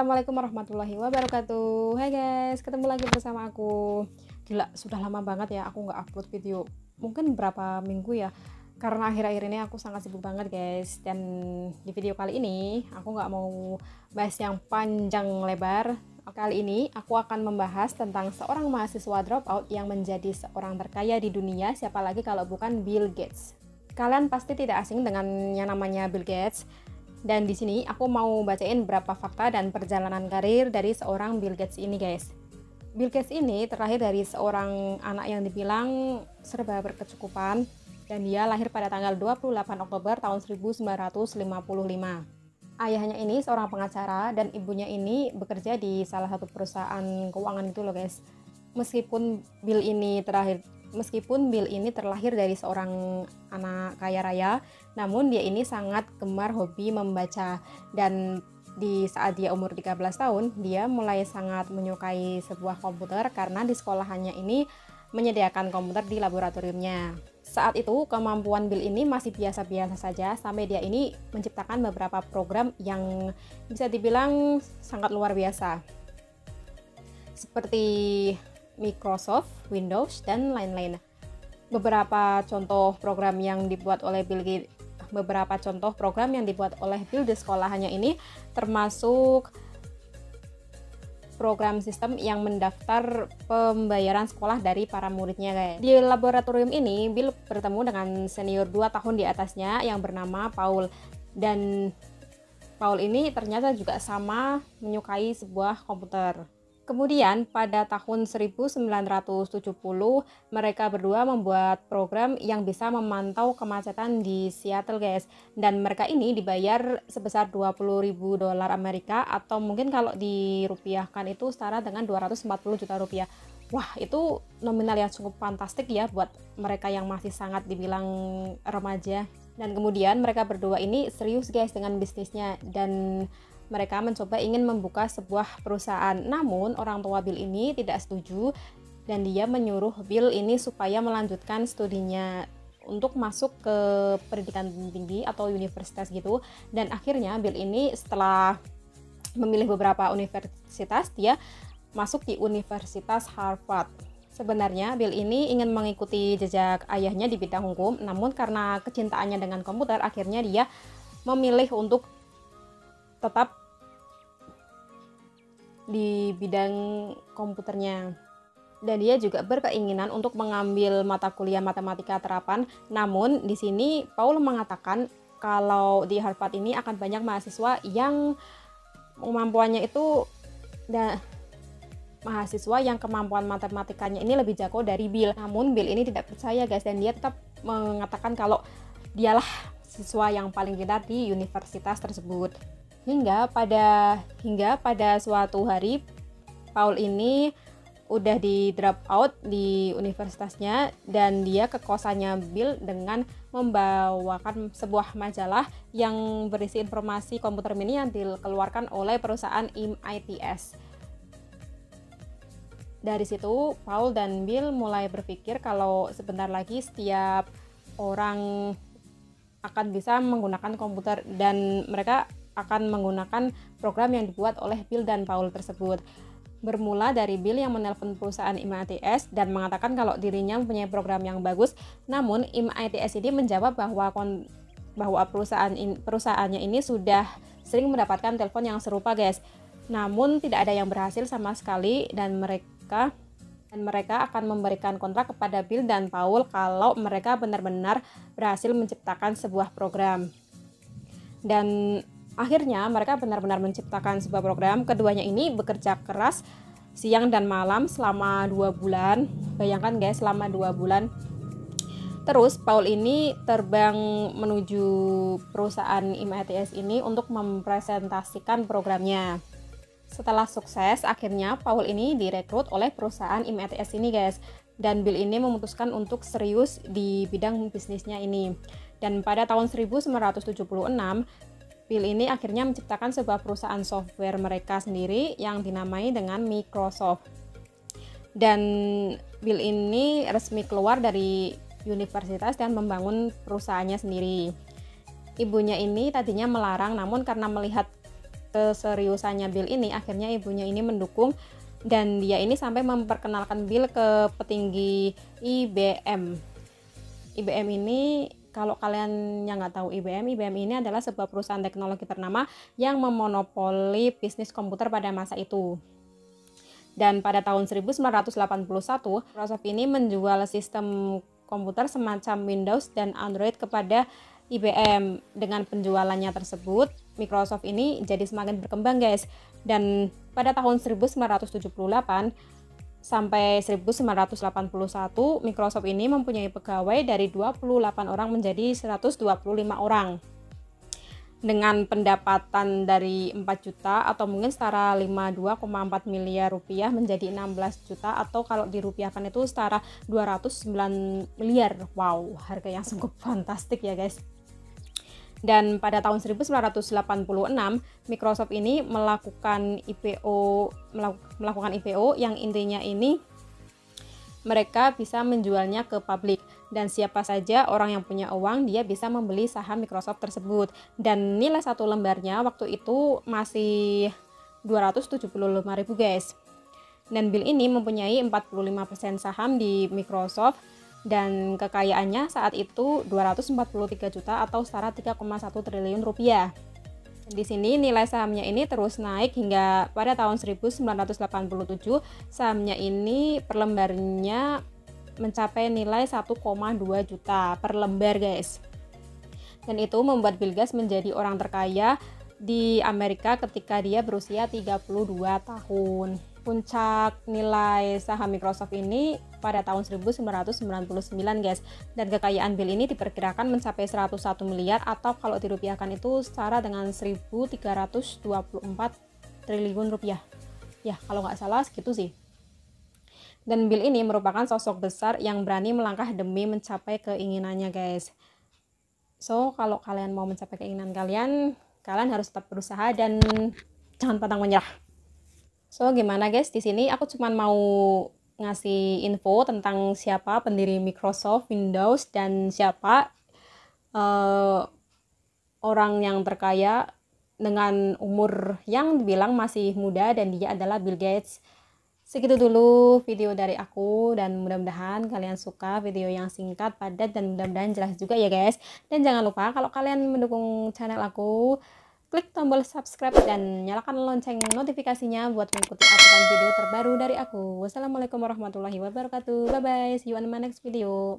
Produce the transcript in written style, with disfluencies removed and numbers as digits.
Assalamualaikum warahmatullahi wabarakatuh. Hai guys, ketemu lagi bersama aku. Gila, sudah lama banget ya aku nggak upload video. Mungkin berapa minggu ya. Karena akhir-akhir ini aku sangat sibuk banget guys. Dan di video kali ini aku nggak mau bahas yang panjang lebar. Kali ini aku akan membahas tentang seorang mahasiswa dropout yang menjadi seorang terkaya di dunia. Siapa lagi kalau bukan Bill Gates. Kalian pasti tidak asing dengan yang namanya Bill Gates. Dan di sini aku mau bacain beberapa fakta dan perjalanan karir dari seorang Bill Gates ini guys. Bill Gates ini terlahir dari seorang anak yang dibilang serba berkecukupan dan dia lahir pada tanggal 28 Oktober tahun 1955. Ayahnya ini seorang pengacara dan ibunya ini bekerja di salah satu perusahaan keuangan itu loh guys. Meskipun Bill ini terlahir dari seorang anak kaya raya, namun dia ini sangat gemar hobi membaca dan di saat dia umur 13 tahun, dia mulai sangat menyukai sebuah komputer karena di sekolahannya ini menyediakan komputer di laboratoriumnya. Saat itu kemampuan Bill ini masih biasa-biasa saja sampai dia ini menciptakan beberapa program yang bisa dibilang sangat luar biasa. Seperti Microsoft, Windows, dan lain-lain. Beberapa contoh program yang dibuat oleh Bill di sekolahannya ini termasuk program sistem yang mendaftar pembayaran sekolah dari para muridnya guys. Di laboratorium ini Bill bertemu dengan senior 2 tahun di atasnya yang bernama Paul, dan Paul ini ternyata juga sama menyukai sebuah komputer. Kemudian pada tahun 1970 mereka berdua membuat program yang bisa memantau kemacetan di Seattle guys, dan mereka ini dibayar sebesar $20.000 Amerika atau mungkin kalau dirupiahkan itu setara dengan 240 juta rupiah. Wah, itu nominal yang cukup fantastik ya buat mereka yang masih sangat dibilang remaja. Dan kemudian mereka berdua ini serius guys dengan bisnisnya dan mereka mencoba ingin membuka sebuah perusahaan. Namun orang tua Bill ini tidak setuju dan dia menyuruh Bill ini supaya melanjutkan studinya untuk masuk ke pendidikan tinggi atau universitas gitu. Dan akhirnya Bill ini setelah memilih beberapa universitas, dia masuk di Universitas Harvard. Sebenarnya Bill ini ingin mengikuti jejak ayahnya di bidang hukum, namun karena kecintaannya dengan komputer akhirnya dia memilih untuk tetap di bidang komputernya. Dan dia juga berkeinginan untuk mengambil mata kuliah matematika terapan. Namun di sini Paul mengatakan kalau di Harvard ini akan banyak mahasiswa yang kemampuannya itu mahasiswa yang kemampuan matematikanya ini lebih jago dari Bill. Namun Bill ini tidak percaya guys, dan dia tetap mengatakan kalau dialah siswa yang paling pintar di universitas tersebut. Hingga pada suatu hari Paul ini udah di drop out di universitasnya dan dia ke kosannya Bill dengan membawakan sebuah majalah yang berisi informasi komputer mini yang dikeluarkan oleh perusahaan MITS. Dari situ Paul dan Bill mulai berpikir kalau sebentar lagi setiap orang akan bisa menggunakan komputer dan mereka akan menggunakan program yang dibuat oleh Bill dan Paul tersebut. Bermula dari Bill yang menelpon perusahaan MITS dan mengatakan kalau dirinya mempunyai program yang bagus, namun MITS ini menjawab bahwa perusahaannya ini sudah sering mendapatkan telepon yang serupa guys. Namun tidak ada yang berhasil sama sekali dan mereka akan memberikan kontrak kepada Bill dan Paul kalau mereka benar-benar berhasil menciptakan sebuah program. Dan akhirnya mereka benar-benar menciptakan sebuah program. Keduanya ini bekerja keras siang dan malam selama 2 bulan. Bayangkan guys, selama 2 bulan. Terus Paul ini terbang menuju perusahaan MITS ini untuk mempresentasikan programnya. Setelah sukses, akhirnya Paul ini direkrut oleh perusahaan MITS ini guys. Dan Bill ini memutuskan untuk serius di bidang bisnisnya ini. Dan pada tahun 1976 Bill ini akhirnya menciptakan sebuah perusahaan software mereka sendiri yang dinamai dengan Microsoft. Dan Bill ini resmi keluar dari universitas dan membangun perusahaannya sendiri. Ibunya ini tadinya melarang, namun karena melihat keseriusannya Bill ini, akhirnya ibunya ini mendukung, dan dia ini sampai memperkenalkan Bill ke petinggi IBM. IBM ini, kalau kalian yang nggak tahu IBM ini adalah sebuah perusahaan teknologi ternama yang memonopoli bisnis komputer pada masa itu. Dan pada tahun 1981, Microsoft ini menjual sistem komputer semacam Windows dan Android kepada IBM. Dengan penjualannya tersebut, Microsoft ini jadi semakin berkembang, guys. Dan pada tahun 1978 sampai 1981, Microsoft ini mempunyai pegawai dari 28 orang menjadi 125 orang. Dengan pendapatan dari 4 juta atau mungkin setara 52,4 miliar rupiah menjadi 16 juta, atau kalau dirupiahkan itu setara 209 miliar. Wow, harga yang sungguh fantastik ya guys. Dan pada tahun 1986, Microsoft ini melakukan IPO yang intinya ini mereka bisa menjualnya ke publik, dan siapa saja orang yang punya uang dia bisa membeli saham Microsoft tersebut. Dan nilai satu lembarnya waktu itu masih 275.000 guys. Dan Bill ini mempunyai 45% saham di Microsoft, dan kekayaannya saat itu 243 juta atau setara 3,1 triliun rupiah. Di sini nilai sahamnya ini terus naik hingga pada tahun 1987 sahamnya ini per lembarnya mencapai nilai 1,2 juta per lembar guys. Dan itu membuat Bill Gates menjadi orang terkaya di Amerika ketika dia berusia 32 tahun. Puncak nilai saham Microsoft ini pada tahun 1999 guys, dan kekayaan Bill ini diperkirakan mencapai 101 miliar atau kalau dirupiahkan itu setara dengan 1.324 triliun rupiah ya, kalau nggak salah segitu sih. Dan Bill ini merupakan sosok besar yang berani melangkah demi mencapai keinginannya guys. So kalau kalian mau mencapai keinginan kalian harus tetap berusaha dan jangan pantang menyerah. So gimana guys, di sini aku cuma mau ngasih info tentang siapa pendiri Microsoft Windows dan siapa orang yang terkaya dengan umur yang dibilang masih muda, dan dia adalah Bill Gates. Segitu dulu video dari aku, dan mudah-mudahan kalian suka video yang singkat, padat, dan mudah-mudahan jelas juga ya guys. Dan jangan lupa kalau kalian mendukung channel aku, klik tombol subscribe dan nyalakan lonceng notifikasinya buat mengikuti uploadan video terbaru dari aku. Wassalamualaikum warahmatullahi wabarakatuh. Bye bye. See you on my next video.